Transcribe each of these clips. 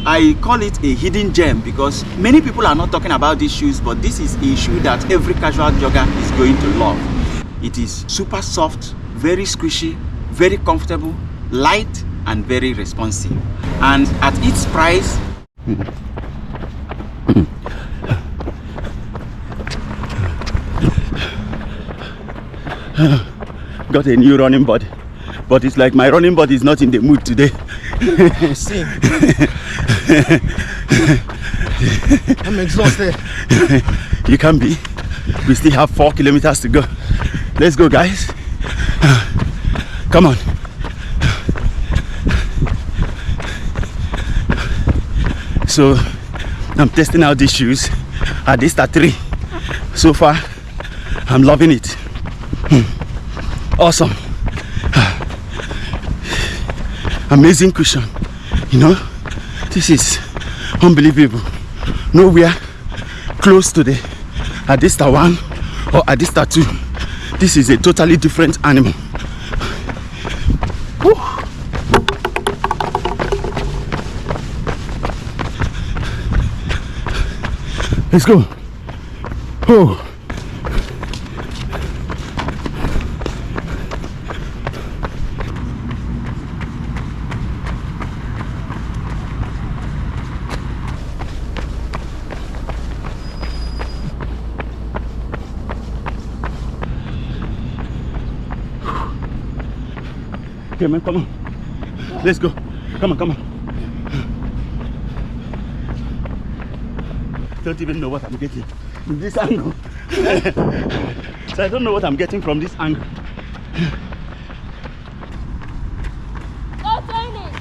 I call it a hidden gem because many people are not talking about these shoes, but this is a shoe that every casual jogger is going to love. It is super soft, very squishy, very comfortable, light, and very responsive. And at its price, got a new running body, but it's like my running body is not in the mood today. See, I'm exhausted. You can be. We still have 4 kilometers to go. Let's go, guys. Come on. So I'm testing out these shoes Adistar 3. So far I'm loving it. Awesome. Amazing cushion. You know, this is unbelievable. Nowhere close to the Adistar 1 or Adistar 2. This is a totally different animal. Woo. Let's go. Oh. Okay, man, come on. Let's go. Come on, come on. Don't even know what I'm getting in this angle. So I don't know what I'm getting from this angle. Go join it.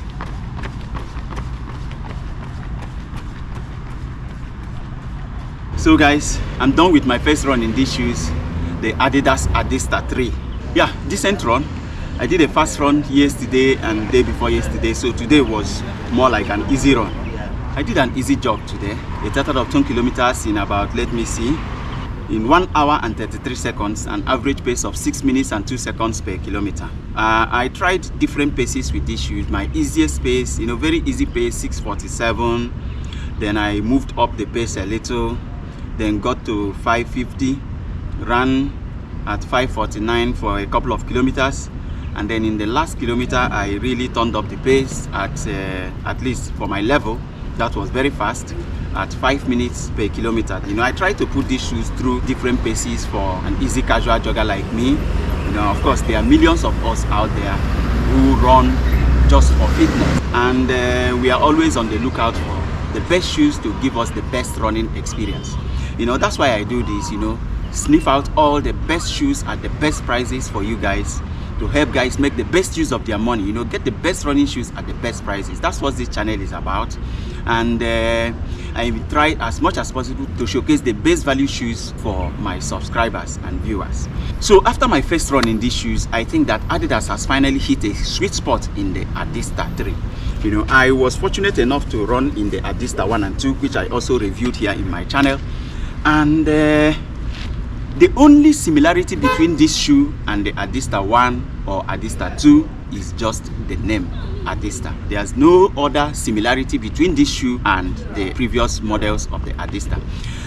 So guys, I'm done with my first run in these shoes, the Adidas Adistar 3. Yeah, decent run. I did a fast run yesterday and day before yesterday, so today was more like an easy run. I did an easy jog today. A total of 10 kilometers in about, let me see, in 1 hour and 33 seconds, an average pace of 6 minutes and 2 seconds per kilometer. I tried different paces with these shoes. My easiest pace, you know, very easy pace, 6:47. Then I moved up the pace a little, then got to 5:50, ran at 5:49 for a couple of kilometers. And then in the last kilometer, I really turned up the pace at least for my level. That was very fast at 5 minutes per kilometer. You know, I try to put these shoes through different paces for an easy casual jogger like me. You know, of course, there are millions of us out there who run just for fitness. And we are always on the lookout for the best shoes to give us the best running experience. You know, that's why I do this, you know, sniff out all the best shoes at the best prices for you guys, to help guys make the best use of their money, you know, get the best running shoes at the best prices. That's what this channel is about. And I try as much as possible to showcase the best value shoes for my subscribers and viewers. So after my first run in these shoes, I think that Adidas has finally hit a sweet spot in the Adistar 3. You know, I was fortunate enough to run in the Adistar 1 and 2, which I also reviewed here in my channel. And the only similarity between this shoe and the Adistar 1 or Adistar 2 is just the name, Adistar. There's no other similarity between this shoe and the previous models of the Adistar.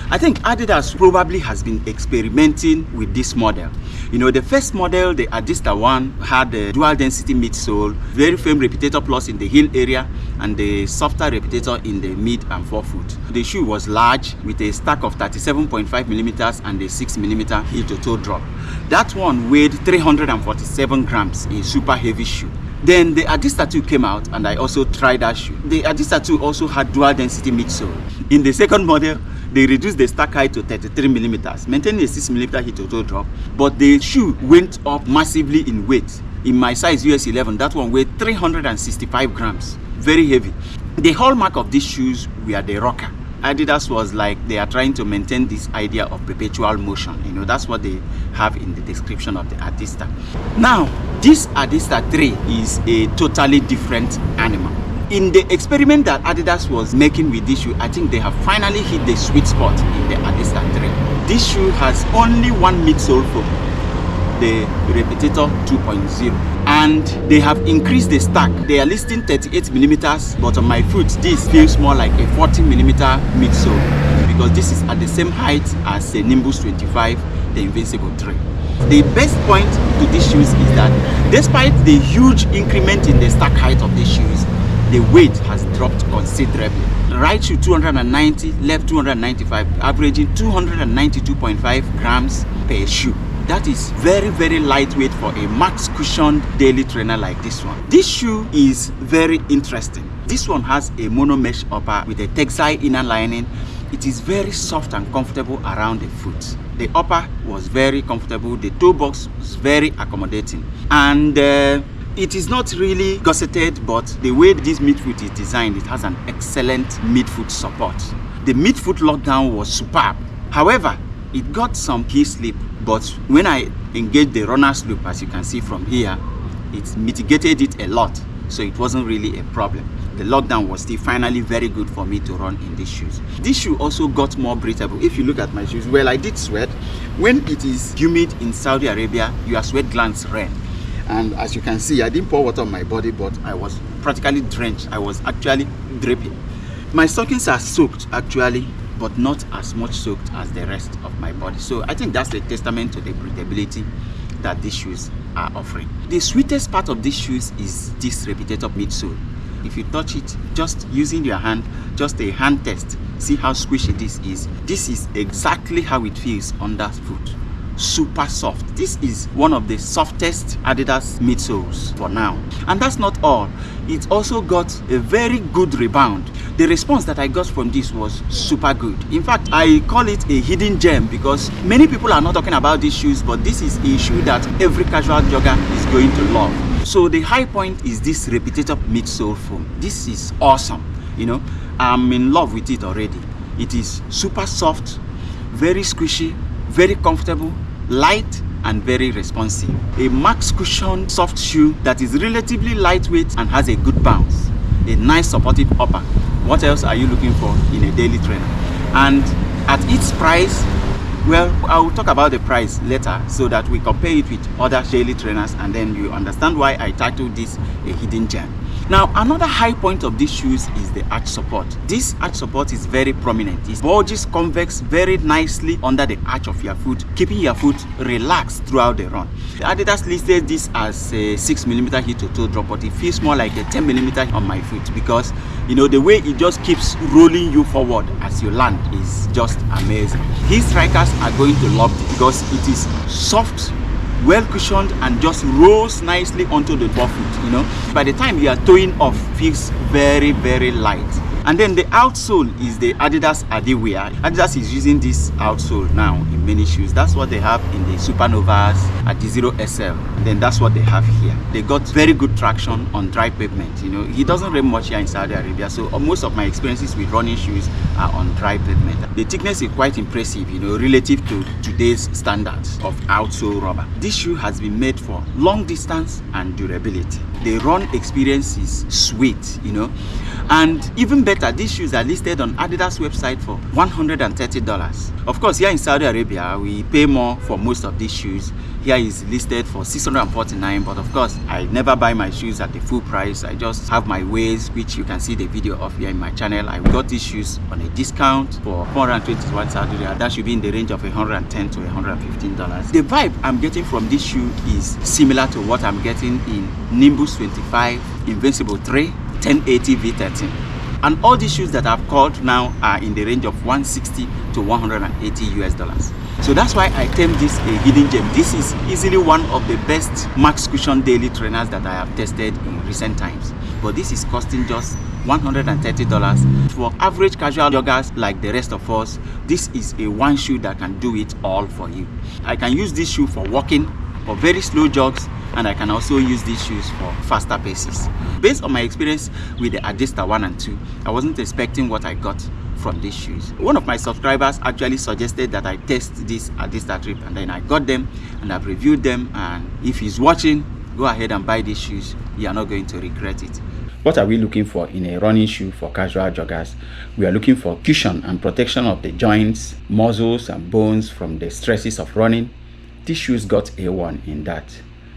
I think Adidas probably has been experimenting with this model. You know, the first model, the Adistar 1, had a dual density midsole, very firm Reputator Plus in the heel area, and the softer Reputator in the mid and forefoot. The shoe was large with a stack of 37.5 millimeters and a 6 millimeter heel to toe drop. That one weighed 347 grams, a super heavy shoe. Then the Adistar 2 came out and I also tried that shoe. The Adistar 2 also had dual density midsole. In the second model, they reduced the stack height to 33 millimeters, maintaining a 6 millimeter heel to toe drop, but the shoe went up massively in weight. In my size US 11, that one weighed 365 grams, very heavy. The hallmark of these shoes were the rocker. Adidas was like, they are trying to maintain this idea of perpetual motion. You know, that's what they have in the description of the Adistar. Now, this Adistar 3 is a totally different animal. In the experiment that Adidas was making with this shoe, I think they have finally hit the sweet spot in the Adistar 3. This shoe has only one midsole foam. the Repetitor 2.0, and they have increased the stack. They are listing 38 millimeters, but on my foot this feels more like a 40 millimeter midsole, because this is at the same height as the Nimbus 25, the Invincible 3. The best point to these shoes is that despite the huge increment in the stack height of these shoes, the weight has dropped considerably. Right shoe 290, left 295, averaging 292.5 grams per shoe. That is very, very lightweight for a max cushioned daily trainer like this one. This shoe is very interesting. This one has a mono mesh upper with a textile inner lining. It is very soft and comfortable around the foot. The upper was very comfortable. The toe box was very accommodating. And it is not really gusseted, but the way this midfoot is designed, it has an excellent midfoot support. The midfoot lockdown was superb. However, it got some heel slip, but when I engaged the runner's loop, as you can see from here, it mitigated it a lot, so it wasn't really a problem. The lockdown was still finally very good for me to run in these shoes. This shoe also got more breathable. If you look at my shoes, well, I did sweat. When it is humid in Saudi Arabia, your sweat glands red. And as you can see, I didn't pour water on my body, but I was practically drenched. I was actually dripping. My stockings are soaked actually, but not as much soaked as the rest of my body. So I think that's a testament to the breathability that these shoes are offering. The sweetest part of these shoes is this Repetitor midsole. If you touch it, just using your hand, just a hand test, see how squishy this is. This is exactly how it feels under foot. Super soft. This is one of the softest Adidas midsoles for now. And that's not all. It also got a very good rebound. The response that I got from this was super good. In fact, I call it a hidden gem because many people are not talking about these shoes, but this is a shoe that every casual jogger is going to love. So the high point is this Repetitor midsole foam. This is awesome. You know, I'm in love with it already. It is super soft, very squishy, very comfortable, light, and very responsive. A max cushion soft shoe that is relatively lightweight and has a good bounce. A nice supportive upper. What else are you looking for in a daily trainer? And at its price, well, I will talk about the price later so that we compare it with other daily trainers, and then you understand why I titled this a hidden gem. Now, another high point of these shoes is the arch support. This arch support is very prominent. It bulges convex very nicely under the arch of your foot, keeping your foot relaxed throughout the run. The Adidas listed this as a 6mm heel to toe drop, but it feels more like a 10mm on my foot because, you know, the way it just keeps rolling you forward as you land is just amazing. These strikers are going to love it because it is soft, well cushioned, and just rolls nicely onto the forefoot. You know, by the time you are toeing off, feels very, very light. And then the outsole is the Adidas Adistar. Adidas is using this outsole now in many shoes. That's what they have in the Supernovas, Adizero SL. And then that's what they have here. They got very good traction on dry pavement. You know, he doesn't rain much here in Saudi Arabia, so most of my experiences with running shoes are on dry pavement. The thickness is quite impressive, you know, relative to today's standards of outsole rubber. This shoe has been made for long distance and durability. The run experience is sweet, you know, and even better, these shoes are listed on Adidas website for $130. Of course, here in Saudi Arabia, we pay more for most of these shoes. Here is listed for $649, but of course, I never buy my shoes at the full price. I just have my ways, which you can see the video of here in my channel. I got these shoes on a discount for 421 Saudi Arabia. That should be in the range of $110 to $115. The vibe I'm getting from this shoe is similar to what I'm getting in Nimbus 25, Invincible 3, 1080 V13. And all these shoes that I've called now are in the range of $160 to $180. So that's why I term this a hidden gem. This is easily one of the best max cushion daily trainers that I have tested in recent times. But this is costing just $130. For average casual joggers like the rest of us, this is a one shoe that can do it all for you. I can use this shoe for walking, for very slow jogs, and I can also use these shoes for faster paces. Based on my experience with the Adistar 1 and 2, I wasn't expecting what I got from these shoes. One of my subscribers actually suggested that I test this Adistar trip, and then I got them and I've reviewed them, and if he's watching, go ahead and buy these shoes. You are not going to regret it. What are we looking for in a running shoe for casual joggers? We are looking for cushion and protection of the joints, muscles, and bones from the stresses of running. These shoes got A1 in that.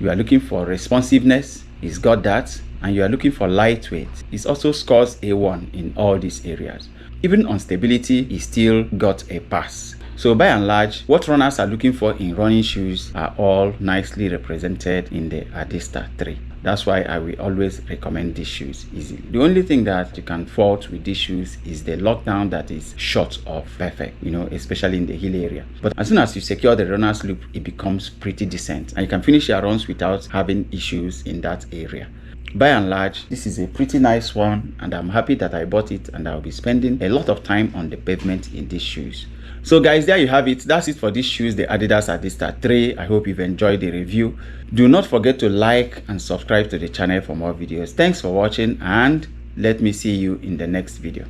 You are looking for responsiveness, it's got that. And you are looking for lightweight, it also scores A1 in all these areas. Even on stability, it still got a pass. So by and large, what runners are looking for in running shoes are all nicely represented in the Adistar 3. That's why I will always recommend these shoes easily. The only thing that you can fault with these shoes is the lockdown that is short of perfect, especially in the heel area. But as soon as you secure the runner's loop, it becomes pretty decent and you can finish your runs without having issues in that area. By and large, this is a pretty nice one and I'm happy that I bought it, and I'll be spending a lot of time on the pavement in these shoes. So guys, there you have it. That's it for these shoes, the Adidas Adistar 3. I hope you've enjoyed the review. Do not forget to like and subscribe to the channel for more videos. Thanks for watching and let me see you in the next video.